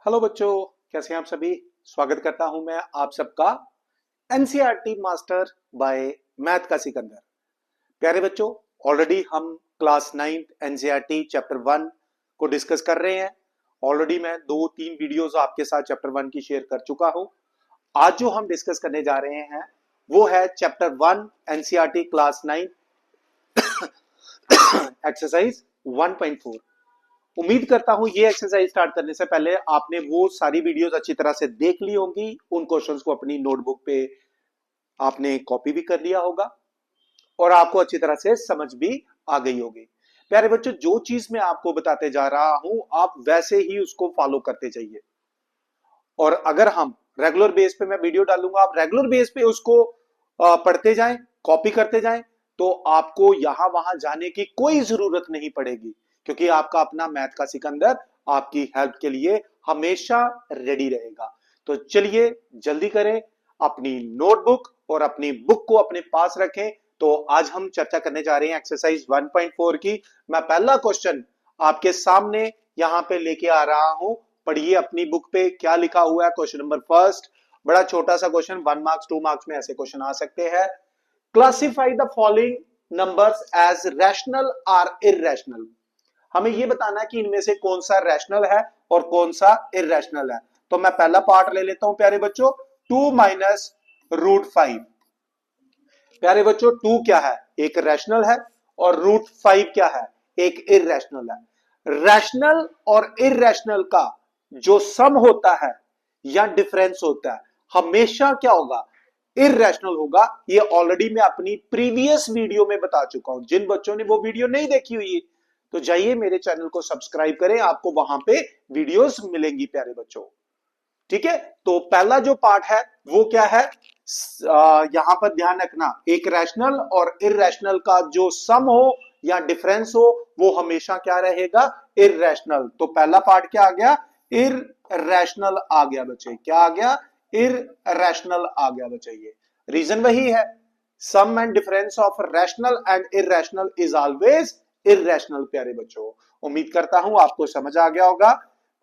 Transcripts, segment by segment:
Hello बच्चों, कैसे हैं आप सभी। स्वागत करता हूं मैं आप सबका एनसीईआरटी मास्टर बाय मैथ का सिकंदर। प्यारे बच्चों, ऑलरेडी हम क्लास 9th एनसीईआरटी चैप्टर 1 को डिस्कस कर रहे हैं। ऑलरेडी मैं 2-3 वीडियोस आपके साथ चैप्टर 1 की शेयर कर चुका हूं। आज जो हम डिस्कस करने जा रहे हैं वो है चैप्टर 1 एनसीईआरटी क्लास 9 एक्सरसाइज 1.4। उम्मीद करता हूं ये एक्सरसाइज स्टार्ट करने से पहले आपने वो सारी वीडियोस अच्छी तरह से देख ली होंगी। उन क्वेश्चंस को अपनी नोटबुक पे आपने कॉपी भी कर लिया होगा और आपको अच्छी तरह से समझ भी आ गई होगी। प्यारे बच्चों, जो चीज मैं आपको बताते जा रहा हूं आप वैसे ही उसको फॉलो करते जाइए। और अगर हम रेगुलर बेस पे मैं वीडियो डालूंगा, आप रेगुलर बेस पे उसको पढ़ते जाएं, कॉपी करते जाएं, तो आपको यहां वहां जाने की कोई जरूरत नहीं पड़ेगी, क्योंकि आपका अपना मैथ का सिकंदर आपकी हेल्प के लिए हमेशा रेडी रहेगा। तो चलिए जल्दी करें, अपनी नोटबुक और अपनी बुक को अपने पास रखें। तो आज हम चर्चा करने जा रहे हैं एक्सरसाइज 1.4 की। मैं पहला क्वेश्चन आपके सामने यहां पे लेके आ रहा हूं। पढ़िए अपनी बुक पे क्या लिखा हुआ है। क्वेश्चन नंबर फर्स्ट, बड़ा छोटा सा क्वेश्चन, 1 मार्क्स 2 मार्क्स में ऐसे क्वेश्चन आ सकते हैं। Classify the following numbers as rational और इररेशनल। हमें यह बताना है कि इनमें से कौन सा रैशनल है और कौन सा इररेशनल है। तो मैं पहला पार्ट ले लेता हूं प्यारे बच्चों, 2 माइनस रूट 5। प्यारे बच्चों, 2 क्या है? एक रैशनल है, और रूट 5 क्या है? एक इररेशनल है। रैशनल और इररेशनल का जो सम होता है या डिफरेंस होता है हमेशा क्या होगा? इररेशनल होगा। ये ऑलरेडी मैं अपनी प्रीवियस वीडियो में बता चुका हूं। जिन बच्चों ने वो वीडियो नहीं देखी हुई तो जाइए मेरे चैनल को सब्सक्राइब करें, आपको वहां पे वीडियोस मिलेंगी प्यारे बच्चों। ठीक है, तो पहला जो पार्ट है वो क्या है? यहां पर ध्यान रखना, एक रैशनल और इररेशनल का जो सम हो या डिफरेंस हो वो हमेशा क्या रहेगा? इररेशनल। तो पहला पार्ट क्या आ गया? इररेशनल आ गया बच्चे। क्या आ गया? इररेशनल आ गया बच्चे। ये रीजन वही है, sum and difference of rational and irrational is always irrational. प्यारे बच्चों, उम्मीद करता हूं आपको समझ आ गया होगा।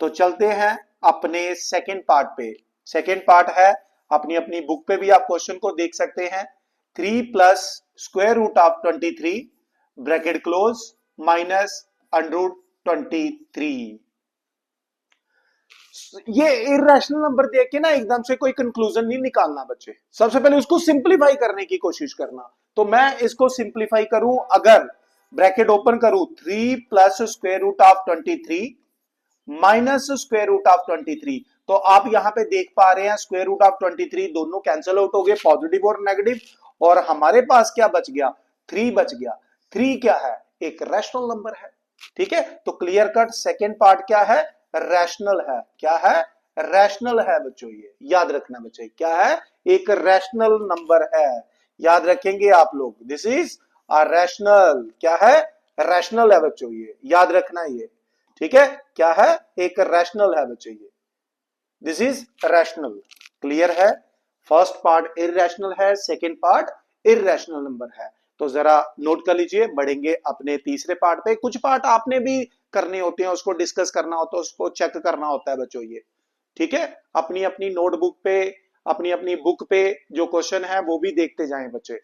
तो चलते हैं अपने सेकेंड पार्ट पे। सेकेंड पार्ट है, अपनी अपनी बुक पे भी आप क्वेश्चन को देख सकते हैं। 3 plus square root of 23 bracket close minus under root 23। ये इररेशनल नंबर देख के ना एकदम से कोई कंक्लूजन नहीं निकालना बच्चे। सबसे पहले उसको सिंप्लीफाई करने की कोशिश करना। तो मैं इसको सिंप्लीफाई करूं, अगर ब्रैकेट ओपन करूं, 3 plus square root of 23 minus square root of 23, तो आप यहां पे देख पा रहे हैं स्क्वायर रूट ऑफ 23 दोनों कैंसिल आउट हो गए, पॉजिटिव और नेगेटिव, और हमारे पास क्या बच गया? 3 बच गया। 3 क्या है? एक रैशनल नंबर है। ठीक है, तो क्लियर कट सेकेंड पार्ट क्या है? रैशनल है। क्या है? रैशनल है बच्चों। ये याद रखना बच्चे, क्या है? एक रैशनल नंबर है। याद रखेंगे आप लोग, दिस इज अ रैशनल। क्या है? रैशनल है बच्चों, ये याद रखना। ये ठीक है, क्या है? एक रैशनल है बच्चे। ये दिस इज रैशनल। क्लियर है? फर्स्ट पार्ट इररेशनल है, सेकेंड पार्ट इररेशनल नंबर है। तो जरा नोट कर लीजिए, बढ़ेंगे अपने तीसरे पार्ट पे। कुछ पार्ट आपने भी करने होते हैं, उसको डिस्कस करना होता है, उसको चेक करना होता है बच्चों। ये ठीक है, अपनी अपनी नोटबुक पे, अपनी अपनी बुक पे जो क्वेश्चन है वो भी देखते जाएं बच्चे।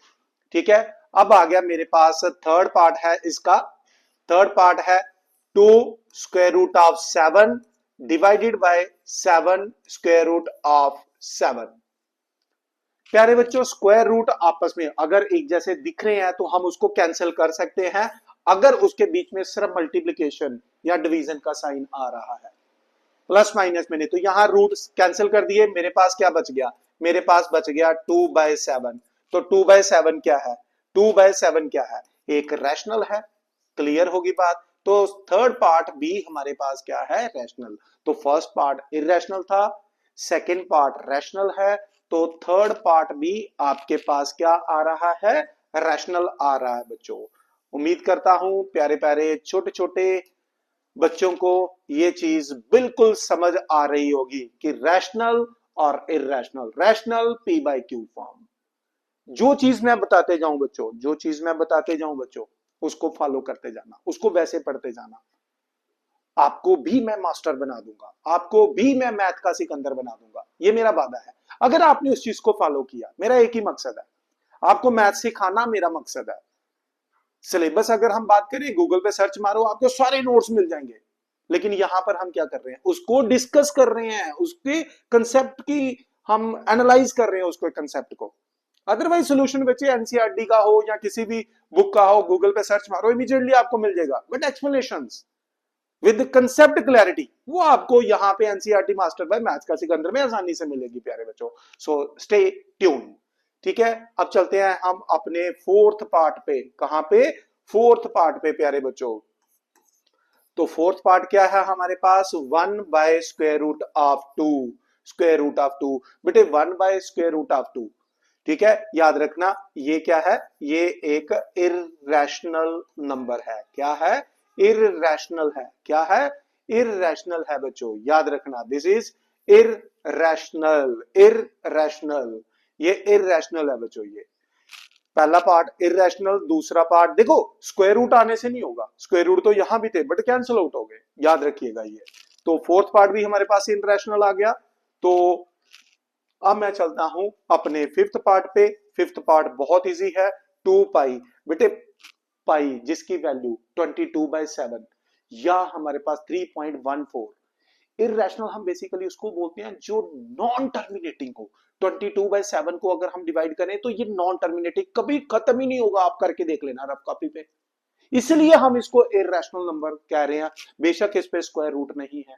ठीक है, अब आ गया मेरे पास थर्ड पार्ट है इसका। थर्ड पार्ट है 2 square root of 7 divided by 7 square root of 7। प्यारे बच्चों, स्क्वायर रूट आपस में अगर एक जैसे दिख रहे हैं तो हम उसको कैंसिल कर सकते हैं, अगर उसके बीच में सिर्फ मल्टीप्लिकेशन या डिवीजन का साइन आ रहा है, प्लस माइनस में नहीं। तो यहां रूट कैंसिल कर दिए, मेरे पास क्या बच गया? मेरे पास बच गया 2/7। तो 2/7 क्या है? 2/7 क्या है? एक रैशनल है। क्लियर होगी बात? तो थर्ड पार्ट भी हमारे पास क्या है? रैशनल। तो फर्स्ट पार्ट इररेशनल था, सेकेंड पार्ट रैशनल है, तो थर्ड पार्ट भी आपके पास क्या आ रहा है? रैशनल आ रहा है बच्चों। उम्मीद करता हूं प्यारे प्यारे छोटे छोटे बच्चों को ये चीज बिल्कुल समझ आ रही होगी कि रैशनल और irrational, rational P by Q form. जो चीज मैं बताते जाऊं बच्चों, जो चीज मैं बताते जाऊं बच्चों, उसको फॉलो करते जाना, उसको वैसे पढ़ते जाना। आपको भी मैं मास्टर बना दूंगा, आपको भी मैं मैथ का सिकंदर बना दूंगा, ये मेरा वादा है। अगर आपने उस चीज को फॉलो किया, मेरा एक ही मकसद है, आपको मैथ सिखाना मेरा मकसद है। सिलेबस अगर हम बात करें, गूगल पे सर्च मारो, आपको सारे नोट्स मिल जाएंगे। लेकिन यहां पर हम क्या कर रहे हैं, उसको डिस्कस कर रहे हैं, उसके कंसेप्ट की हम एनालाइज कर रहे हैं उसको, कंसेप्ट को। अदरवाइज सोल्यूशन बच्चे एनसीईआरटी का हो या किसी भी बुक का हो, गूगल पे सर्च मारो, इमीडिएटली आपको मिल जाएगा। But explanations with concept clarity, वो आपको यहाँ पे एनसीईआरटी मास्टर बाय मैथ्स का सिकंदर में आसानी से मिलेगी प्यारे बच्चों। So stay tune. ठीक है, अब चलते हैं हम अपने फोर्थ पार्ट पे। कहां पे? फोर्थ पार्ट पे प्यारे बच्चों। तो फोर्थ पार्ट क्या है हमारे पास? 1/√2, स्क्वायर रूट ऑफ 2। बेटे 1/√2, ठीक है, याद रखना ये क्या है? ये एक इर्रेशनल नंबर है। क्या है? इर्रेशनल है। क्या है? इर्रेशनल है बच्चों, याद रखना, दिस इज इर्रेशनल। इर्रेशनल, ये इर्रेशनल है बच्चों। ये पहला पार्ट इरेशनल, दूसरा पार्ट देखो स्क्वायर रूट आने से नहीं होगा, स्क्वायर रूट तो यहां भी थे बट कैंसिल आउट हो गए, याद रखिएगा ये। तो फोर्थ पार्ट भी हमारे पास इरेशनल आ गया। तो अब मैं चलता हूं अपने फिफ्थ पार्ट पे। फिफ्थ पार्ट बहुत इजी है, 2 पाई। बेटे पाई जिसकी वैल्यू 22/7 या हमारे पास 3.14। इरेशनल हम बेसिकली उसको बोलते हैं जो नॉन टर्मिनेटिंग हो। 22/7 को अगर हम डिवाइड करें तो ये नॉन टर्मिनेटिंग, कभी खत्म ही नहीं होगा, आप करके देख लेना रफ कॉपी पे। इसलिए हम इसको इरेशनल नंबर कह रहे हैं, बेशक इस पे स्क्वायर रूट नहीं है।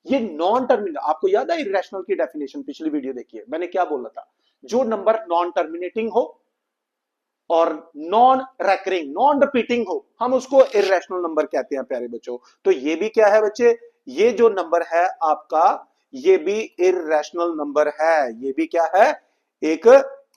ये नॉन टर्मिनेट, आपको याद है इरेशनल की डेफिनेशन? पिछली वीडियो देखिए, मैंने क्या बोला था? जो नंबर नॉन टर्मिनेटिंग हो और नॉन रेकरिंग, नॉन रिपीटिंग हो, हम उसको इरेशनल नंबर कहते हैं प्यारे बच्चों। तो ये भी क्या है बच्चे? ये जो नंबर है आपका, ये भी इरेशनल नंबर है। ये भी क्या है? एक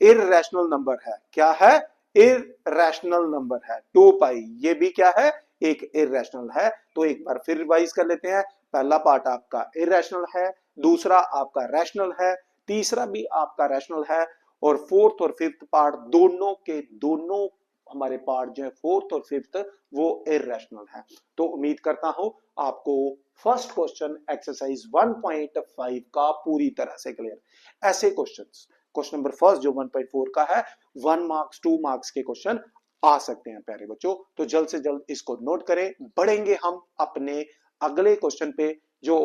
इरेशनल नंबर है। क्या है? इरेशनल नंबर है। 2 पाई ये भी क्या है? एक इरेशनल है। तो एक बार फिर रिवाइज कर लेते हैं। पहला पार्ट आपका इरेशनल है, दूसरा आपका रैशनल है, तीसरा भी आपका रैशनल है, और फोर्थ और फिफ्थ पार्ट दोनों के दोनों हमारे पार्ट जो है फोर्थ और फिफ्थ वो इरेशनल है। तो उम्मीद करता हूं आपको फर्स्ट क्वेश्चन एक्सरसाइज 1.5 का पूरी तरह से क्लियर। ऐसे क्वेश्चंस, क्वेश्चन नंबर फर्स्ट जो 1.4 का है, 1 मार्क्स 2 मार्क्स के क्वेश्चन आ सकते हैं प्यारे बच्चों। तो जल्द से जल्द इसको नोट करें। बढ़ेंगे हम अपने अगले क्वेश्चन पे जो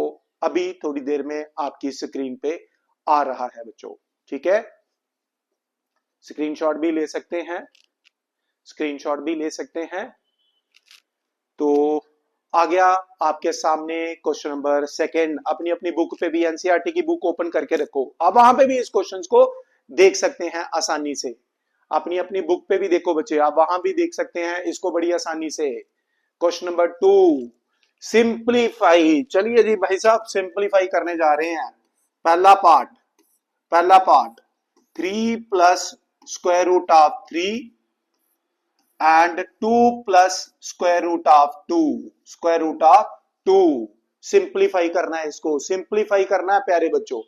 अभी थोड़ी देर में आपकी स्क्रीन पे आ रहा है बच्चों। ठीक है, स्क्रीनशॉट भी ले सकते हैं, स्क्रीनशॉट भी ले सकते हैं। तो आ गया आपके सामने क्वेश्चन नंबर सेकंड। अपनी अपनी बुक पे भी, एनसीईआरटी की बुक ओपन करके रखो, आप वहां पे भी इस क्वेश्चंस को देख सकते हैं आसानी से। अपनी अपनी बुक पे भी देखो बच्चे, आप वहां भी देख सकते हैं इसको बड़ी आसानी से। Question number 2, simplify. चलिए जी भाई साहब, सिंप्लीफाई करने जा रहे हैं। पहला पार्ट, पहला part 3 plus square root of 3 and 2 plus square root of 2, square root of 2। Simplify करना है, इसको सिंप्लीफाई करना है प्यारे बच्चों।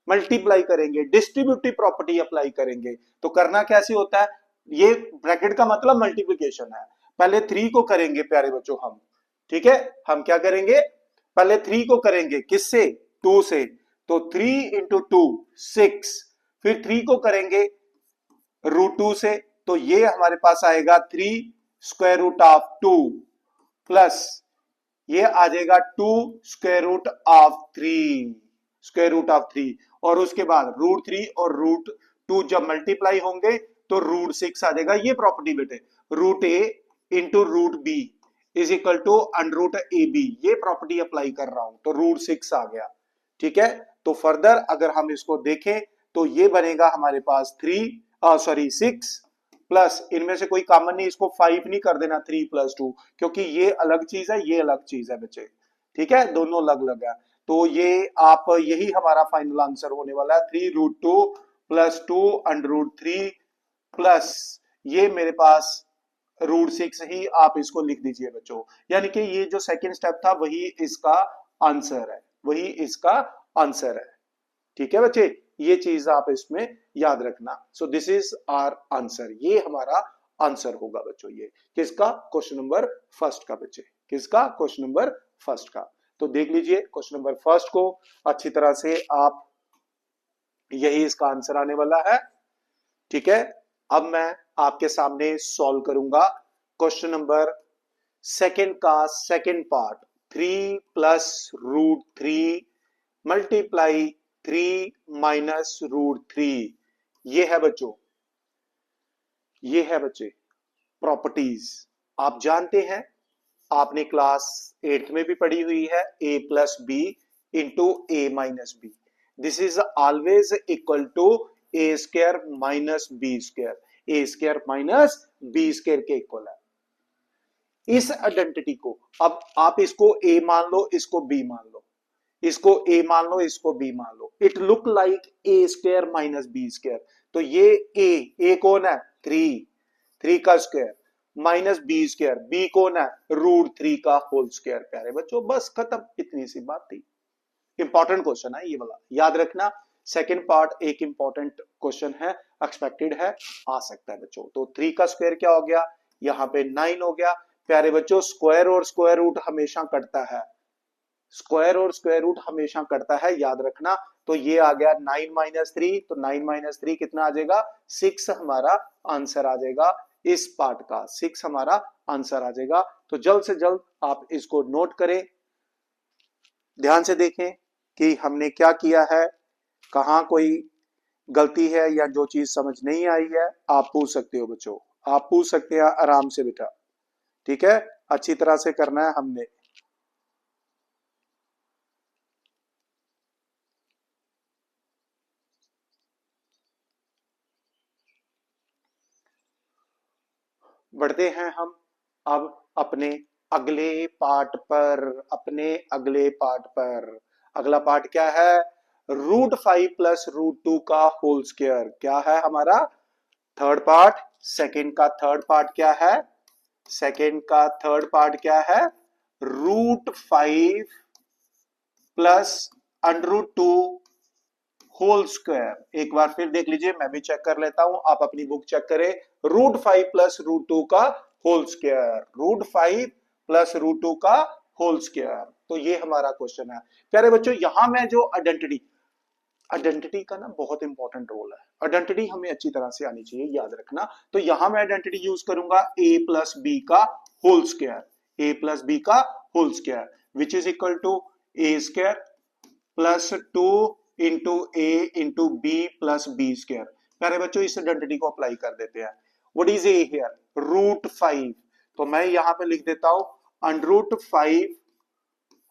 मल्टीप्लाई करेंगे, डिस्ट्रीब्यूटिव प्रॉपर्टी अप्लाई करेंगे। तो करना कैसे होता है? ये ब्रैकेट का मतलब मल्टीप्लीकेशन है। पहले 3 को करेंगे प्यारे बच्चों हम, ठीक है, हम क्या करेंगे? पहले 3 को करेंगे किससे? 2 से। तो 3 इंटू 2 6, फिर 3 को करेंगे √2 से, तो ये हमारे पास आएगा 3 स्क्वायर रूट ऑफ 2 प्लस ये आ जाएगा 2 square root of 3, square root of 3, और उसके बाद √3 और √2 जब मल्टीप्लाई होंगे तो √6 आ जाएगा। ये प्रॉपर्टी बेटे, √a into √b is equal to √ab, ये प्रॉपर्टी अप्लाई कर रहा हूं, तो √6 आ गया। ठीक है, तो फर्दर अगर हम इसको देखें तो ये बनेगा हमारे पास 6 प्लस, इनमें से कोई कॉमन नहीं, इसको 5 नहीं कर देना 3 + 2, क्योंकि ये अलग चीज है, ये अलग चीज है बच्चे। ठीक है, दोनों अलग अलग है। तो ये आप, यही हमारा फाइनल आंसर होने वाला है, 3√2 प्लस 2 √3 प्लस ये मेरे पास √6 ही, आप इसको लिख दीजिए बच्चों। यानी कि ये जो सेकंड स्टेप था वही इसका आंसर है, वही इसका आंसर है। ठीक है बच्चे, ये चीज आप इसमें याद रखना। So this is our answer, ये हमारा आंसर होगा बच्चों। ये किसका? क्वेश्चन नंबर फर्स्ट का बच्चे, किसका? क्वेश्चन नंबर फर्स्ट का। तो देख लीजिए क्वेश्चन नंबर फर्स्ट को अच्छी तरह से आप, यही इसका आंसर आने वाला है। ठीक है, अब मैं आपके सामने सॉल्व करूंगा क्वेश्चन नंबर सेकंड का second part. 3 plus root 3 multiply 3 minus root 3, ये है बच्चों, ये है बच्चे प्रॉपर्टीज। आप जानते हैं, आपने क्लास 8th में भी पढ़ी हुई है, a plus B into A minus B, this is always equal to A square minus B square, A square minus B square के इक्वल है। इस आइडेंटिटी को अब आप इसको a मान लो, इसको b मान लो, इसको a मान लो, इसको b मान लो, it look like a square minus B square. तो ये a कौन है 3 का square, minus B square, b कौन है रूट 3 का होल स्क्वायर। प्यारे बच्चों बस खत्म, इतनी सी बात थी। इंपॉर्टेंट क्वेश्चन है ये वाला, याद रखना। सेकंड पार्ट एक इंपॉर्टेंट क्वेश्चन है, एक्सपेक्टेड है, आ सकता है बच्चों। तो 3 का स्क्वायर क्या हो गया, यहाँ पे 9 हो गया। प्यारे बच्चों स्क्वायर और स्क्वायर रूट हमेशा कटता है, स्क्वायर और स्क्वायर रूट हमेशा कटता है, याद रखना। तो ये आ गया 9 माइनस 3, तो 9 माइनस 3 कितना आ जाएगा 6, हमारा आंसर आ जाएगा इस पार्ट का, 6 हमारा आंसर आ जाएगा। तो जल्द से जल्द आप इसको नोट करें, ध्यान से देखें कि हमने क्या किया है, कहां कोई गलती है या जो चीज समझ नहीं आई है। आप पूछ सकते हो बच्चों, आप पूछ सकते हैं आराम से बेटा, ठीक है, अच्छी तरह से करना है हमने। बढ़ते हैं हम अब अपने अगले पार्ट पर, अपने अगले पार्ट पर। अगला पार्ट क्या है, रूट 5 प्लस रूट 2 का होल स्क्वायर, क्या है हमारा थर्ड पार्ट। सेकंड का थर्ड पार्ट क्या है, सेकंड का थर्ड पार्ट क्या है, root 5 plus under root 2 whole square. एक बार फिर देख लीजिए, मैं भी चेक कर लेता हूं, आप अपनी बुक चेक करें। रूट 5 प्लस रूट 2 का whole square, root 5 plus root 2 का होल स्क्वायर। तो ये हमारा क्वेश्चन है। प्यारे बच्चों यहां मैं जो आइडेंटिटी, आइडेंटिटी का ना बहुत इंपॉर्टेंट रोल है, आइडेंटिटी हमें अच्छी तरह से आनी चाहिए, याद रखना। तो यहां मैं आइडेंटिटी यूज करूंगा a प्लस बी का whole square, a plus b का whole square which is equal to A square plus 2 into a into b plus b square. प्यारे बच्चों इस आइडेंटिटी को अप्लाई कर देते हैं। What is a here, root 5, तो मैं यहां पे लिख देता हूं under root 5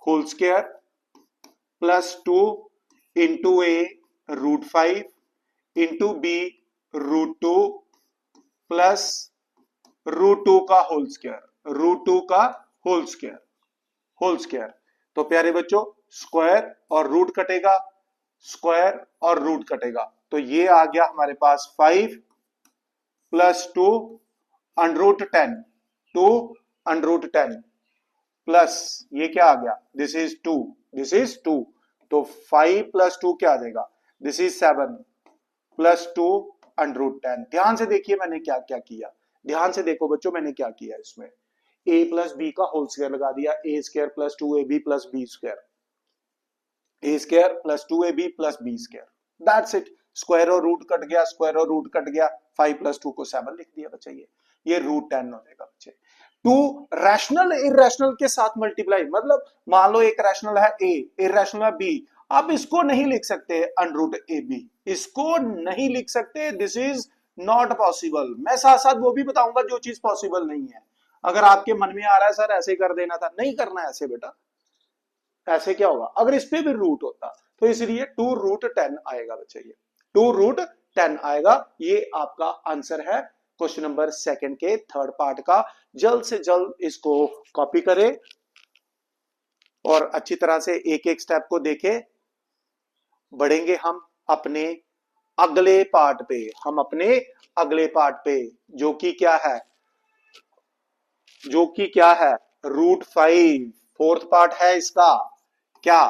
whole square plus 2 into a root 5 into b root 2 plus root 2 का होल स्क्वायर, रूट 2 का होल स्क्वायर, होल स्क्वायर। तो प्यारे बच्चों स्क्वायर और रूट कटेगा, स्क्वायर और रूट कटेगा, तो ये आ गया हमारे पास 5 plus 2 under root 10, 2 under root 10 plus ये क्या आ गया, दिस इज 2, दिस इज 2। तो 5 प्लस 2 क्या आ जाएगा, this is 7 plus 2 under root 10। ध्यान से देखिए मैंने क्या क्या किया, ध्यान से देखो बच्चों मैंने क्या किया इसमें, a प्लस बी का होल स्क्वायर लगा दिया, a square plus 2ab plus b square, A square plus 2ab plus b square, that's it. Square और रूट कट गया, स्क्वायर और रूट कट गया, 5 प्लस 2 को 7 लिख दिया बच्चा, ये रूट 10 हो जाएगा बच्चे। 2 रैशनल इरेशनल के साथ मल्टीप्लाई, मतलब मान लो एक रैशनल है a, इरेशनल है b, आप इसको नहीं लिख सकते अंडर रूट ए बी, इसको नहीं लिख सकते, दिस इज नॉट पॉसिबल। मैं साथ साथ वो भी बताऊंगा जो चीज पॉसिबल नहीं है। अगर आपके मन में आ रहा है सर ऐसे कर देना था, नहीं करना है ऐसे बेटा, ऐसे क्या होगा अगर इस पे भी रूट होता, तो इसलिए 2 रूट 10 आएगा बच्चे, ये 2 रूट 10 आएगा। ये आपका आंसर है क्वेश्चन नंबर सेकंड के थर्ड पार्ट का। जल्द से जल्द इसको कॉपी करें और अच्छी तरह से एक एक स्टेप को देखें। बढ़ेंगे हम अपने अगले पार्ट पे, हम अपने अगले पार्ट पे, जो कि क्या है, जो कि क्या है रूट 5, फोर्थ पार्ट है इसका, क्या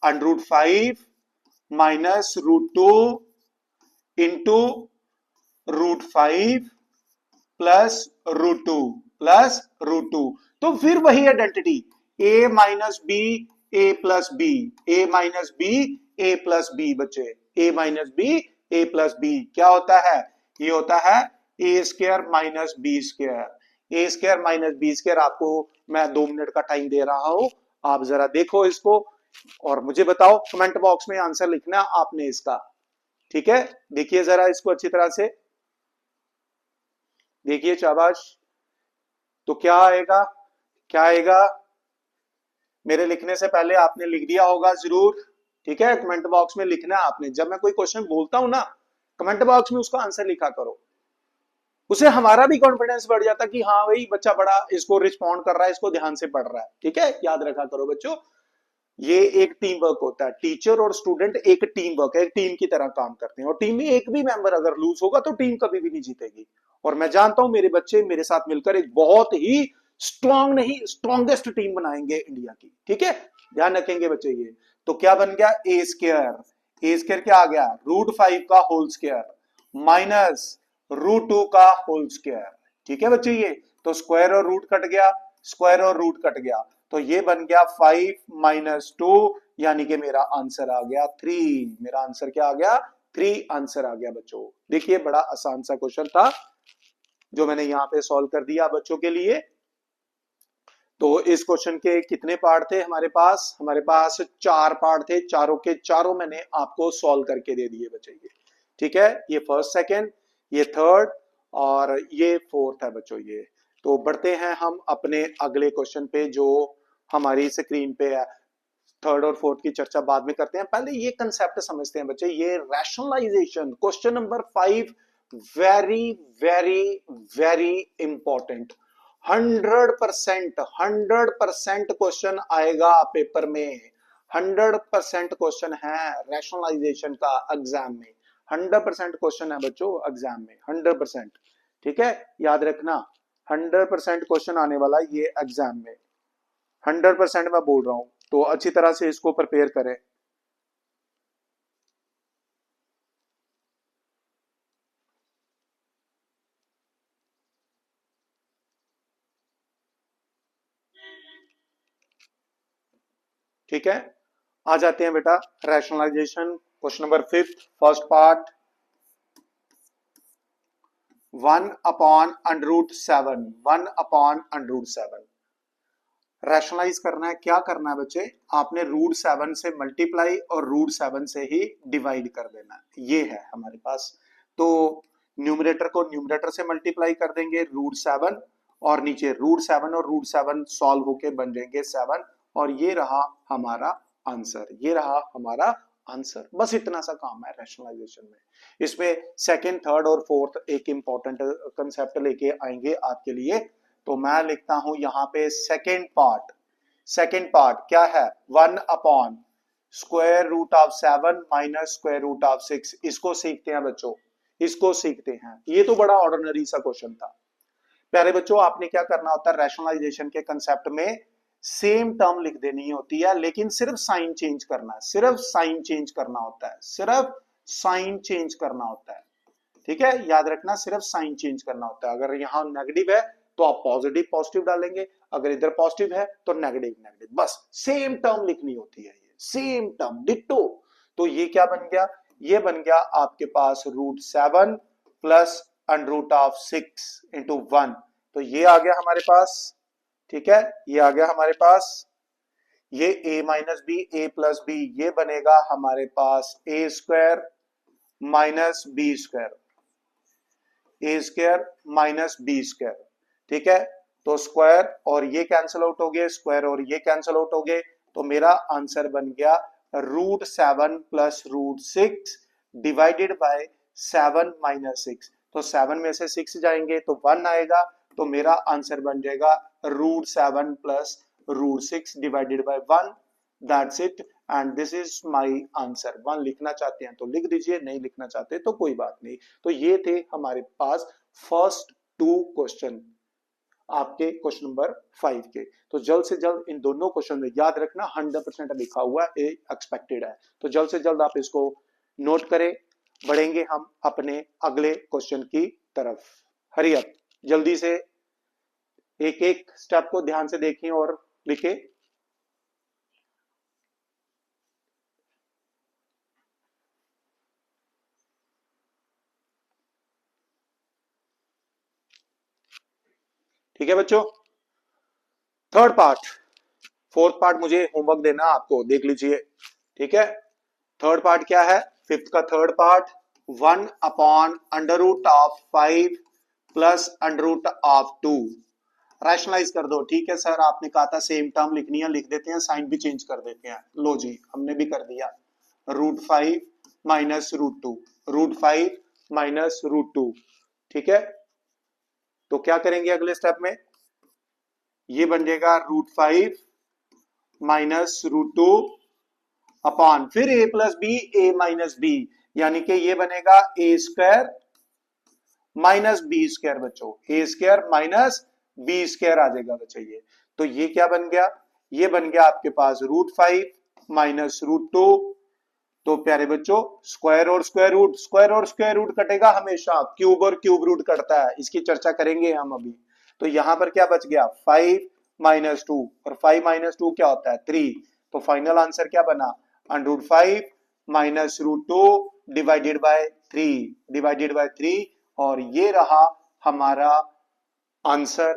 under root 5 minus root 2 into root 5 plus root 2 plus root 2। तो फिर वही identity, A minus B A plus B, A minus B A plus B बच्चे, A minus B A plus B क्या होता है, ये होता है A square minus B square, A square minus B square. आपको मैं 2 मिनट का टाइम दे रहा हूं, आप जरा देखो इसको और मुझे बताओ, कमेंट बॉक्स में आंसर लिखना आपने इसका, ठीक है। देखिए जरा इसको अच्छी तरह से देखिए, शाबाश। तो क्या आएगा, क्या आएगा, मेरे लिखने से पहले आपने लिख दिया होगा जरूर, ठीक है। कमेंट बॉक्स में लिखना है आपने, जब मैं कोई क्वेश्चन बोलता हूं ना, कमेंट बॉक्स में उसका आंसर लिखा करो, उसे हमारा भी कॉन्फिडेंस बढ़ जाता कि हाँ भाई बच्चा बड़ा इसको रिस्पॉन्ड कर रहा है, इसको ध्यान से पढ़ रहा है, ठीक है। याद रखा करो बच्चों, ये एक टीम वर्क होता है, टीचर और स्टूडेंट एक टीम वर्क है, एक टीम की तरह काम करते हैं, और टीम में एक भी मेंबर अगर लूज होगा तो टीम कभी भी नहीं जीतेगी। और मैं जानता हूं मेरे बच्चे मेरे साथ मिलकर एक बहुत ही स्ट्रांग, नहीं स्ट्रॉन्गेस्ट टीम बनाएंगे इंडिया की, ठीक है। ध्यान रखेंगे बच्चे ये। तो क्या बन गया, ए स्क्वायर, ए स्क्वायर क्या आ गया, √5 का होल स्क्वायर माइनस √2 का होल स्क्वायर, ठीक है बच्चे ये। तो स्क्वायर और रूट कट गया, स्क्वायर और रूट कट गया, तो ये बन गया 5 माइनस 2, यानी कि मेरा आंसर आ गया 3। मेरा आंसर क्या आ गया, 3 आंसर आ गया बच्चों। देखिए बड़ा आसान सा क्वेश्चन था जो मैंने यहां पे सॉल्व कर दिया बच्चों के लिए। तो इस क्वेश्चन के कितने पार्ट थे हमारे पास, हमारे पास 4 पार्ट थे, चारों के चारों मैंने आपको सॉल्व करके दे दिए बच्चे ये, ठीक है। ये फर्स्ट, सेकंड, ये थर्ड और ये फोर्थ है बच्चों ये। तो बढ़ते हैं हम अपने अगले क्वेश्चन पे जो हमारी स्क्रीन पे है। थर्ड और फोर्थ की चर्चा बाद में करते हैं, पहले ये कंसेप्ट समझते हैं बच्चे, ये rationalisation, question number 5, very very very important. 100% question आएगा पेपर में, 100% क्वेश्चन है रैशनलाइजेशन का एग्जाम में, 100% क्वेश्चन है बच्चों एग्जाम में, 100%, ठीक है। याद रखना 100% क्वेश्चन आने वाला ये एग्जाम में, 100% मैं बोल रहा हूं, तो अच्छी तरह से इसको प्रिपेयर करें। ठीक है, आ जाते हैं बेटा rationalisation, question number 5, first part, 1/√7, 1/√7 rationalise करना है। क्या करना है बच्चे, आपने √7 से मल्टीप्लाई और √7 से ही डिवाइड कर देना है, ये है हमारे पास। तो न्यूमरेटर को न्यूमरेटर से मल्टीप्लाई कर देंगे √7, और नीचे √7 और √7 सॉल्व होके बन जाएंगे 7, और ये रहा हमारा आंसर, ये रहा हमारा आंसर। बस इतना सा काम है रैशनलाइजेशन में। इसमें सेकंड, थर्ड और फोर्थ एक इंपॉर्टेंट कंसेप्ट लेके आएंगे आपके लिए। तो मैं लिखता हूं यहां पे सेकंड पार्ट, सेकंड पार्ट क्या है, 1/√7 माइनस √6। इसको सीखते हैं बच्चों, इसको सीखते हैं। ये तो बड़ा ऑर्डिनरी सा क्वेश्चन था। प्यारे बच्चों, आपने क्या करना होता है, रैशनलाइजेशन के कंसेप्ट में सेम टर्म लिख देनी होती है, लेकिन सिर्फ साइन चेंज करना है, सिर्फ साइन चेंज करना होता है, सिर्फ साइन चेंज करना होता है, ठीक है। याद रखना सिर्फ साइन चेंज करना होता है। अगर यहां नेगेटिव है तो आप पॉजिटिव पॉजिटिव डालेंगे, अगर इधर पॉजिटिव है तो नेगेटिव नेगेटिव, बस सेम टर्म लिखनी होती है, ये सेम टर्म डिट्टो। तो ये क्या बन गया, ये बन गया आपके पास √7 प्लस √6 इंटू 1, तो ये आ गया हमारे पास, ठीक है। ये आ गया हमारे पास, ये a minus B A plus B, ये बनेगा हमारे पास A square minus B square, A square minus B square, ठीक है। तो स्क्वायर और ये कैंसिल आउट हो गए, स्क्वायर और ये कैंसिल आउट हो गए, तो मेरा आंसर बन गया √7 प्लस √6 डिवाइडेड बाय 7 माइनस 6। तो 7 में से 6 जाएंगे तो 1 आएगा, तो मेरा आंसर बन जाएगा √7 plus √6 divided by 1, that's it, and this is my answer. 1 लिखना चाहते हैं तो लिख दीजिए, नहीं लिखना चाहते तो कोई बात नहीं। तो ये थे हमारे पास फर्स्ट 2 क्वेश्चन आपके क्वेश्चन नंबर 5 के। तो जल्द से जल्द इन दोनों क्वेश्चन में याद रखना 100% लिखा हुआ है, एक्सपेक्टेड है, तो जल्द से जल्द आप इसको नोट करें। बढ़ेंगे हम अपने अगले क्वेश्चन की तरफ। हरी अप, जल्दी से एक एक स्टेप को ध्यान से देखें और लिखें। ठीक है बच्चों। थर्ड पार्ट, फोर्थ पार्ट मुझे होमवर्क देना आपको, देख लीजिए। ठीक है, थर्ड पार्ट क्या है, फिफ्थ का थर्ड पार्ट, 1/√5 प्लस √2 रैशनलाइज कर दो। ठीक है सर, आपने कहा था सेम टर्म लिखनी है, लिख देते हैं, साइन भी चेंज कर देते हैं। लो जी, हमने भी कर दिया। √5 माइनस √2, √5 माइनस √2। ठीक है, तो क्या करेंगे अगले स्टेप में, ये बन जाएगा √5 माइनस √2 अपॉन फिर a plus b, a minus b, यानी कि ये बनेगा a square minus B square बच्चों, a square minus B square आ जाएगा बच्चों ये। तो ये क्या बन गया, ये बन गया आपके पास √5 माइनस √2। तो प्यारे बच्चों, स्क्वायर और स्क्वायर रूट, स्क्वायर और स्क्वायर रूट कटेगा हमेशा, क्यूब और क्यूब रूट कटता है, इसकी चर्चा करेंगे हम अभी। तो यहां पर क्या बच गया, 5 माइनस 2, और 5 माइनस 2 क्या होता है, 3। तो फाइनल आंसर क्या बना, √5 minus √2 divided by 3, divided by 3। और ये रहा हमारा आंसर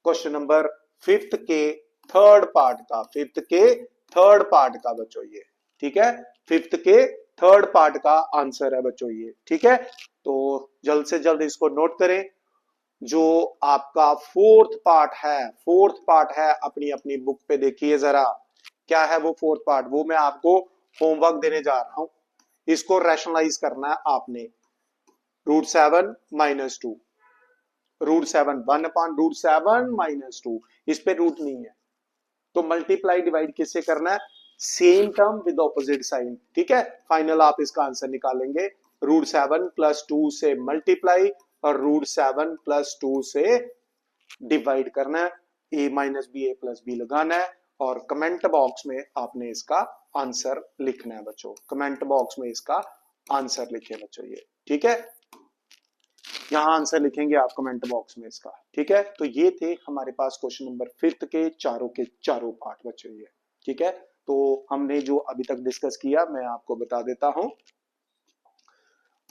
क्वेश्चन नंबर फिफ्थ के थर्ड पार्ट का, फिफ्थ के थर्ड पार्ट का बच्चों ये। ठीक है, फिफ्थ के थर्ड पार्ट का आंसर है बच्चों ये। ठीक है, तो जल्द से जल्द इसको नोट करें। जो आपका फोर्थ पार्ट है, फोर्थ पार्ट है, अपनी अपनी बुक पे देखिए जरा, क्या है वो फोर्थ पार्ट, वो मैं आपको होमवर्क देने जा रहा हूं। इसको रैशनलाइज करना है आपने। √7 माइनस 2, √7 1/√7 माइनस 2, इस पे रूट नहीं है, तो मल्टीप्लाई डिवाइड किससे करना है, same term with opposite sign. ठीक है, फाइनल आप इसका आंसर निकालेंगे, √7 प्लस 2 से मल्टीप्लाई और √7 प्लस 2 से डिवाइड करना है, a minus B, a plus B लगाना है, और कमेंट बॉक्स में आपने इसका आंसर लिखना है बच्चों, कमेंट बॉक्स में इसका आंसर लिखे बच्चों ये। ठीक है, यहां आंसर लिखेंगे आप कमेंट बॉक्स में इसका। ठीक है, तो ये थे हमारे पास क्वेश्चन नंबर फिफ्थ के चारों पार्ट बच्चों ये। ठीक है, तो हमने जो अभी तक डिस्कस किया मैं आपको बता देता हूं।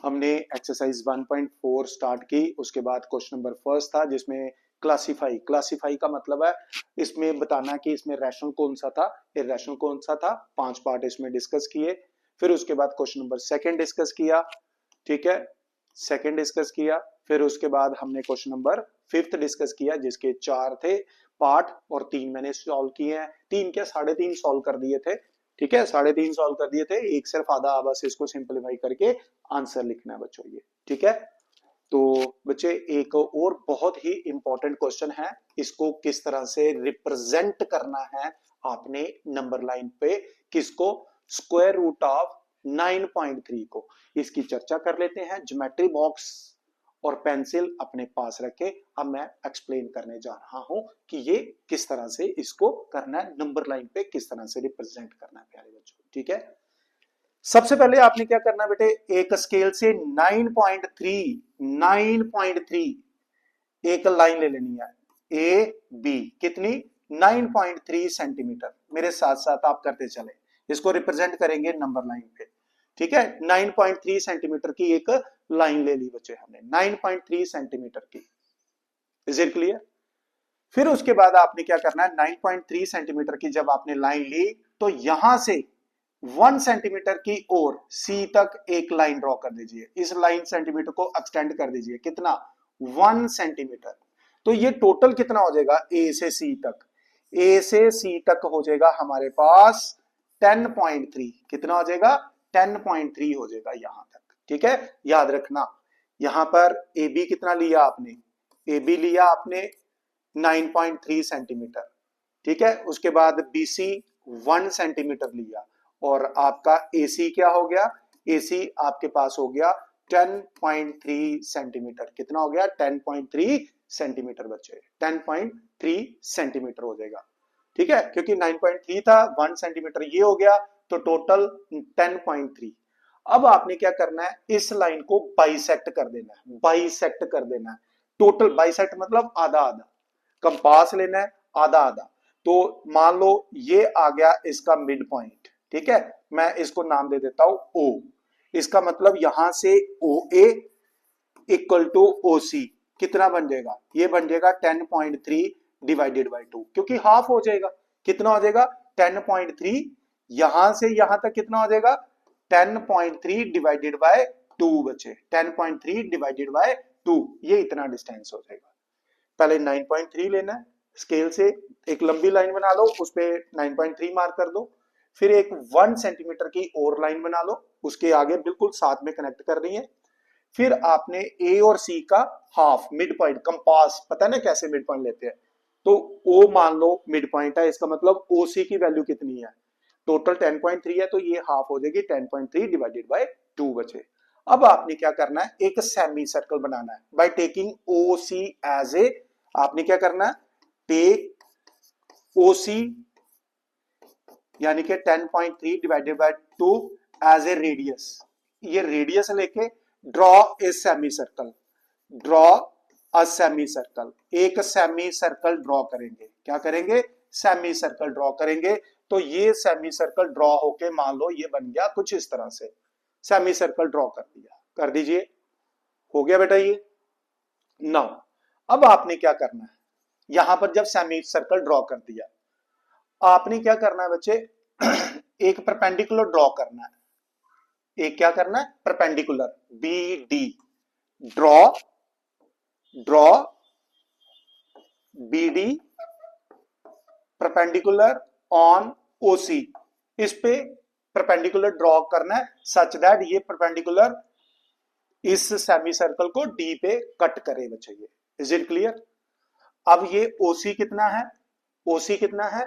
हमने एक्सरसाइज 1.4 स्टार्ट की, उसके बाद क्वेश्चन नंबर फर्स्ट था जिसमें क्लासिफाई, क्लासिफाई का मतलब है इसमें बताना कि इसमें रैशनल कौन सा था, इरैशनल कौन सा था, 5 पार्ट इसमें डिस्कस किए। फिर उसके बाद क्वेश्चन नंबर सेकंड डिस्कस किया। ठीक है, सेकंड डिस्कस किया। फिर उसके बाद हमने क्वेश्चन नंबर फिफ्थ डिस्कस किया जिसके 4 थे पार्ट, और 3 मैंने सॉल्व किए हैं, 3 क्या 3.5 सॉल्व कर दिए थे। ठीक है, 3.5 सॉल्व कर दिए थे, एक सिर्फ आधा, बस इसको सिंपलीफाई करके आंसर लिखना है बच्चों ये। ठीक है, तो बच्चे एक और बहुत ही इंपॉर्टेंट क्वेश्चन है, इसको किस तरह से रिप्रेजेंट करना है आपने नंबर लाइन पे, किसको, स्क्वायर रूट ऑफ 9.3 को, इसकी चर्चा कर लेते हैं। ज्योमेट्री बॉक्स और पेंसिल अपने पास रखे, अब मैं एक्सप्लेन करने जा रहा हूं कि ये किस तरह से इसको करना है, नंबर लाइन पे किस तरह से रिप्रेजेंट करना है प्यारे बच्चों। ठीक है, सबसे पहले आपने क्या करना है बेटे, एक स्केल से 9.3 एक लाइन ले लेनी है, ए बी, कितनी, 9.3 सेंटीमीटर। मेरे साथ साथ आप करते चले, इसको रिप्रेजेंट करेंगे नंबर लाइन पे। ठीक है, 9.3 सेंटीमीटर की एक लाइन ले ली बच्चे हमने, 9.3 सेंटीमीटर की। Is it clear? फिर उसके बाद आपने क्या करना है, 9.3 सेंटीमीटर की जब आपने लाइन ली, तो यहां से 1 सेंटीमीटर की ओर सी तक एक लाइन ड्रॉ कर दीजिए, इस लाइन सेंटीमीटर को एक्सटेंड कर दीजिए, कितना, 1 सेंटीमीटर। तो ये टोटल कितना हो जाएगा, ए से सी तक, ए से सी तक हो जाएगा हमारे पास 10.3, कितना हो जाएगा, 10.3 हो जाएगा यहां तक। ठीक है, याद रखना, यहां पर ए बी कितना लिया आपने, ए बी लिया आपने 9.3 सेंटीमीटर। ठीक है, उसके बाद बीसी 1 सेंटीमीटर लिया, और आपका एसी क्या हो गया, एसी आपके पास हो गया 10.3 सेंटीमीटर, कितना हो गया, 10.3 सेंटीमीटर बच्चे, 10.3 सेंटीमीटर हो जाएगा। ठीक है, क्योंकि 9.3 था, 1 सेंटीमीटर ये हो गया, तो टोटल 10.3। अब आपने क्या करना है, इस लाइन को बाइसेक्ट कर देना है, बाइसेक्ट कर देना है, टोटल बाइसेक्ट मतलब आधा आधा, कंपास लेना है, आधा आधा। तो मान लो ये आ गया इसका मिड पॉइंट। ठीक है, मैं इसको नाम दे देता हूं ओ, इसका मतलब यहां से ओ ए इक्वल टू ओ सी, कितना बन जाएगा, ये बन जाएगा 10.3 डिवाइडेड बाई 2, क्योंकि हाफ हो जाएगा। कितना हो जाएगा 10.3, यहां से यहां तक कितना हो जाएगा 10.3 डिवाइडेड बाय 2 बचे, 10.3 डिवाइडेड बाय 2, ये इतना डिस्टेंस हो जाएगा। पहले 9.3 लेना है, स्केल से एक लंबी लाइन बना लो, उस पे 9.3 मार्क कर दो, फिर एक 1 सेंटीमीटर की और लाइन बना लो, उसके आगे बिल्कुल साथ में कनेक्ट कर रही है। फिर आपने ए और सी का हाफ मिड पॉइंट, कंपास पता है ना कैसे मिड पॉइंट लेते हैं, तो ओ मान लो मिड पॉइंट है, इसका मतलब ओ सी की वैल्यू कितनी है, टोटल 10.3 है, तो ये हाफ हो जाएगी 10.3 डिवाइडेड बाय 2 बचे। अब आपने क्या करना है, एक सेमी सर्कल बनाना है by taking O C as a, आपने क्या करना है, टेक ओ सी यानी कि 10.3 divided by 2 as a radius, ये रेडियस लेके draw a semi circle, draw a semi circle, एक सेमी सर्कल ड्रॉ करेंगे। क्या करेंगे, सेमी सर्कल ड्रॉ करेंगे। तो ये सेमी सर्कल ड्रॉ होके मान लो ये बन गया कुछ इस तरह से, सेमी सर्कल ड्रॉ कर दिया, कर दीजिए, हो गया बेटा ये। नाउ अब आपने क्या करना है, यहां पर जब सेमी सर्कल ड्रॉ कर दिया, आपने क्या करना है बच्चे, एक परपेंडिकुलर ड्रॉ करना है, एक क्या करना है, perpendicular, B D, draw, draw B D perpendicular on OC, इस पे परपेंडिकुलर ड्रॉ करना है सच दैट ये परपेंडिकुलर इस सेमी सर्कल को डी पे कट करे बच्चे, ये इज इट क्लियर। अब ये ओसी कितना है, ओसी कितना है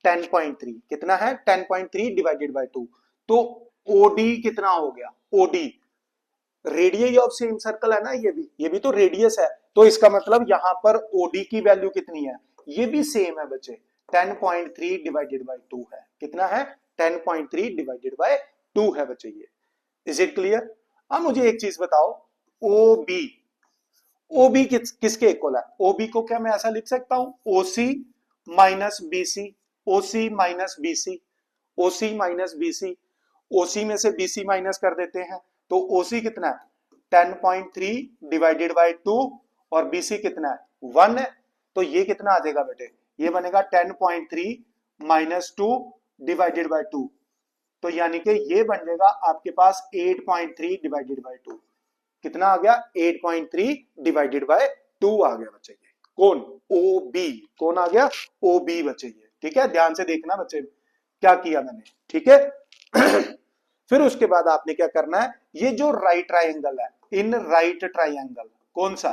10.3, कितना है 10.3 डिवाइडेड बाय 2, तो ओडी कितना हो गया, OD radius of same circle है ना, ये भी तो रेडियस है, तो इसका मतलब यहां पर ओडी की वैल्यू कितनी है, ये भी सेम है बच्चे, 10.3 डिवाइडेड बाय 2 है, कितना है 10.3 डिवाइडेड बाय 2 है बच्चे ये, इज इट क्लियर। अब मुझे एक चीज बताओ, ओ बी, ओ बी किसके इक्वल है, ओ बी को क्या मैं ऐसा लिख सकता हूं, ओ सी माइनस बी सी, ओ सी माइनस बी सी, ओ सी माइनस बी सी, ओ सी में से बी सी माइनस कर देते हैं, तो ओ सी कितना है 10.3 डिवाइडेड बाय 2 और बी सी कितना है 1 है, तो ये कितना आ जाएगा बेटे, ये बनेगा 10.3 माइनस 2 डिवाइडेड बाय 2, तो यानी कि ये बन जाएगा आपके पास 8.3 डिवाइडेड बाय 2, कितना आ गया 8.3 डिवाइडेड बाय 2 आ गया बच्चे, ये कौन, ओ बी, कौन आ गया, ओ बी बच्चे ये, ठीक है, ध्यान से देखना बच्चे क्या किया मैंने, ठीक है। फिर उसके बाद आपने क्या करना है, ये जो राइट ट्राइंगल है, इन राइट ट्राइंगल, कौन सा,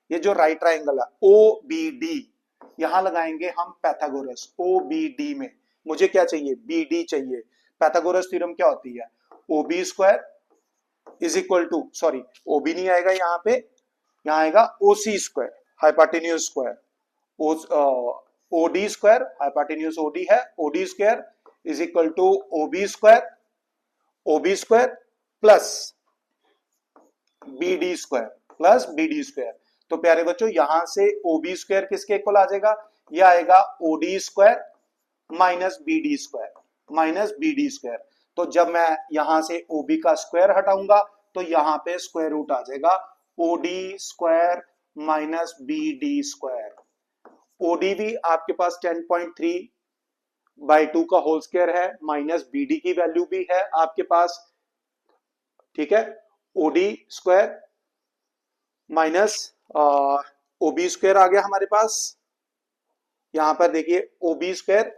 ये जो राइट ट्राइंगल है ओ बी डी, यहां लगाएंगे हम पैथागोरस, ओ बी डी में मुझे क्या चाहिए, बी डी चाहिए, पैथागोरस थ्योरम क्या होती है, O B square is equal to, sorry O B नहीं आएगा यहाँ पे, यहाँ आएगा O C square hypotenuse square, O D square, hypotenuse O D है, O D square is equal to O B square, O B square plus B D square, plus B D square. तो प्यारे बच्चों यहां से O B square किसके equal आ जाएगा, ये आएगा O D square minus B D square, minus B D square. तो जब मैं यहां से ओ बी का स्क्वायर हटाऊंगा तो यहां पे स्क्वायर रूट आ जाएगा O D square minus B D square, OD भी आपके पास 10.3 बाई 2 का होल स्क्वायर है, माइनस बीडी की वैल्यू भी है आपके पास, ठीक है, OD square minus OB square आ गया हमारे पास, यहां पर देखिए ओबी स्क्वायर,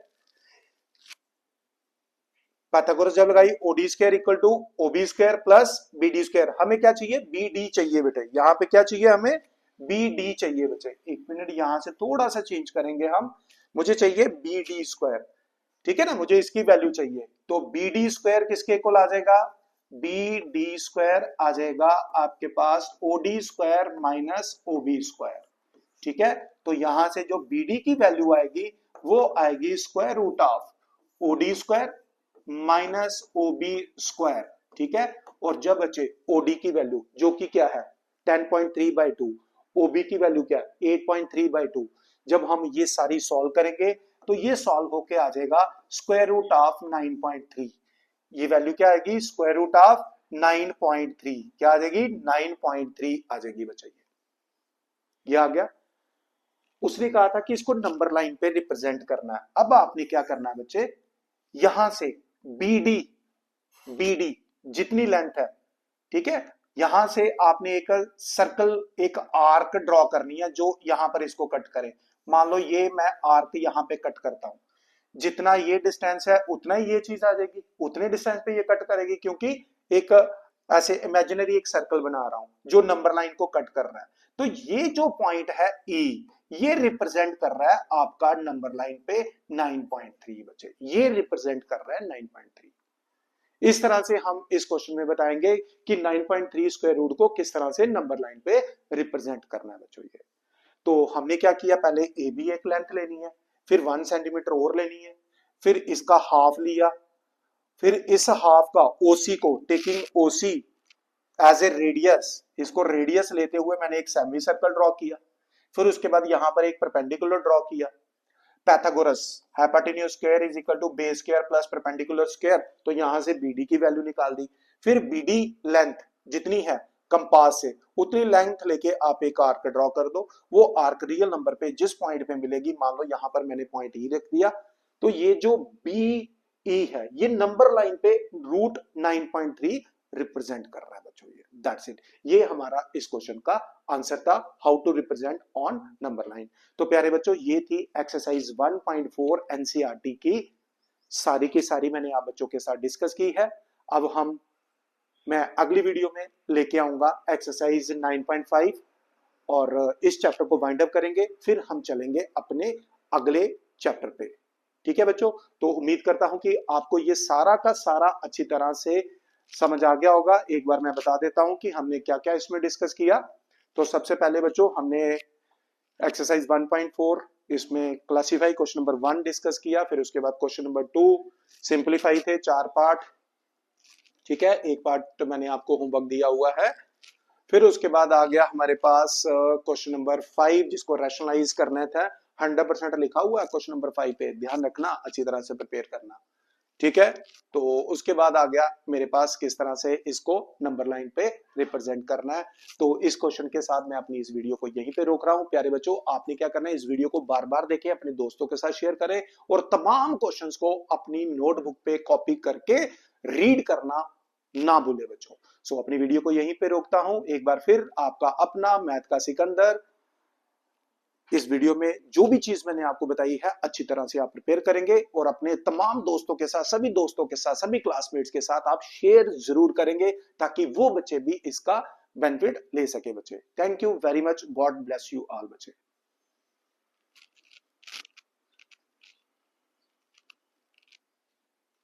पाइथागोरस जब लगाई OD square equal to OB square plus BD square, हमें क्या चाहिए बी डी चाहिए बेटे, यहाँ पे क्या चाहिए हमें बी डी चाहिए बच्चे, एक मिनट यहां से थोड़ा सा चेंज करेंगे हम, मुझे चाहिए बी डी स्क्वायर, ठीक है ना, मुझे इसकी वैल्यू चाहिए, तो बी डी स्क्वायर किसके इक्वल आ जाएगा, बी डी स्क्वायर आ जाएगा आपके पास O D square minus O B square, ठीक है, तो यहां से जो बी डी की वैल्यू आएगी वो आएगी square root of O D square minus O B square, ठीक है, और जब बचे ओडी की वैल्यू जो कि क्या है 10.3 बाई 2, ओबी की वैल्यू क्या है 8.3 बाई 2, जब हम ये सारी सॉल्व करेंगे तो ये सॉल्व होके आ जाएगा स्क्वायर रूट ऑफ 9.3, ये वैल्यू क्या आएगी स्क्वायर रूट ऑफ 9.3, क्या आ जाएगी 9.3 आ जाएगी बच्चे, ये आ गया। उसने कहा था कि इसको नंबर लाइन पे रिप्रेजेंट करना है। अब आपने क्या करना है बच्चे, यहां से बीडी, बीडी जितनी लेंथ है, ठीक है, यहां से आपने एक सर्कल, एक आर्क ड्रॉ करनी है जो यहां पर इसको कट करे। मान लो ये मैं आर्क यहां पे कट करता हूं, जितना ये डिस्टेंस है उतना ही ये चीज आ जाएगी, उतने डिस्टेंस पे ये कट करेगी, क्योंकि एक ऐसे इमेजिनरी एक सर्कल बना रहा हूं जो नंबर लाइन को कट कर रहा है। तो ये जो पॉइंट है ई, ये रिप्रेजेंट कर रहा है आपका नंबर लाइन पे 9.3 बच्चे, ये रिप्रेजेंट कर रहा है 9.3। इस तरह से हम इस क्वेश्चन में बताएंगे कि 9.3 स्क्वायर रूट को किस तरह से नंबर लाइन पे रिप्रेजेंट करना है बच्चों। ये तो हमने क्या किया, पहले ए बी एक लेंथ लेनी है, फिर 1 सेंटीमीटर और लेनी है, फिर इसका हाफ लिया, फिर इस हाफ का ओसी को, taking OC as a radius, इसको रेडियस लेते हुए मैंने एक सेमी सर्कल ड्रॉ किया। फिर उसके बाद यहां पर एक परपेंडिकुलर ड्रॉ किया, Pythagoras, hypotenuse square is equal to base square plus perpendicular square, तो यहां से बीडी की वैल्यू निकाल दी। फिर बीडी लेंथ जितनी है कंपास से, उतनी लेंथ लेके आप एक आर्क ड्रॉ कर दो। वो आर्क रियल नंबर पे जिस पॉइंट पे मिलेगी, मान लो यहां पर मैंने पॉइंट ई रख दिया, तो ये जो बी ई है ये नंबर लाइन पे रूट 9.3 रिप्रेजेंट कर रहा है बच्चों। ये दैट्स इट, ये हमारा इस क्वेश्चन का आंसर था, how to represent on number line. तो प्यारे बच्चों, ये थी एक्सरसाइज 1.4 एनसीईआरटी की सारी की सारी मैंने आप बच्चों के साथ डिस्कस की है। अब मैं अगली वीडियो में लेके आऊंगा एक्सरसाइज 9.5 और इस चैप्टर को वाइंड अप करेंगे, फिर हम चलेंगे अपने अगले चैप्टर पे। ठीक है बच्चों, तो उम्मीद करता हूं कि आपको ये सारा का सारा अच्छी तरह से समझ आ गया होगा। एक बार मैं बता देता हूं कि हमने क्या क्या इसमें डिस्कस किया। तो सबसे पहले बच्चों हमने एक्सरसाइज 1.4 इसमें क्लासिफाई क्वेश्चन नंबर 1 डिस्कस किया, फिर उसके बाद क्वेश्चन नंबर 2 सिंप्लीफाई थे 4 पार्ट, ठीक है, एक पार्ट तो मैंने आपको होमवर्क दिया हुआ है। फिर उसके बाद आ गया हमारे पास क्वेश्चन नंबर 5 जिसको रैशनलाइज करना था, 100% लिखा हुआ है क्वेश्चन नंबर 5 पे, ध्यान रखना, अच्छी तरह से प्रिपेयर करना, ठीक है। तो उसके बाद आ गया मेरे पास किस तरह से इसको नंबर लाइन पे रिप्रेजेंट करना है। तो इस क्वेश्चन के साथ मैं अपनी इस वीडियो को यहीं पे रोक रहा हूं। प्यारे बच्चों, आपने क्या करना है, इस वीडियो को बार बार देखें, अपने दोस्तों के साथ शेयर करें और तमाम क्वेश्चंस को अपनी नोटबुक पे कॉपी करके रीड करना ना भूले बच्चों। सो अपनी वीडियो को यहीं पे रोकता हूं। एक बार फिर आपका अपना मैथ का सिकंदर, इस वीडियो में जो भी चीज मैंने आपको बताई है अच्छी तरह से आप प्रिपेयर करेंगे और अपने तमाम दोस्तों के साथ, सभी दोस्तों के साथ, सभी क्लासमेट्स के साथ आप शेयर जरूर करेंगे ताकि वो बच्चे भी इसका बेनिफिट ले सके बच्चे। Thank you very much, God bless you all बच्चे।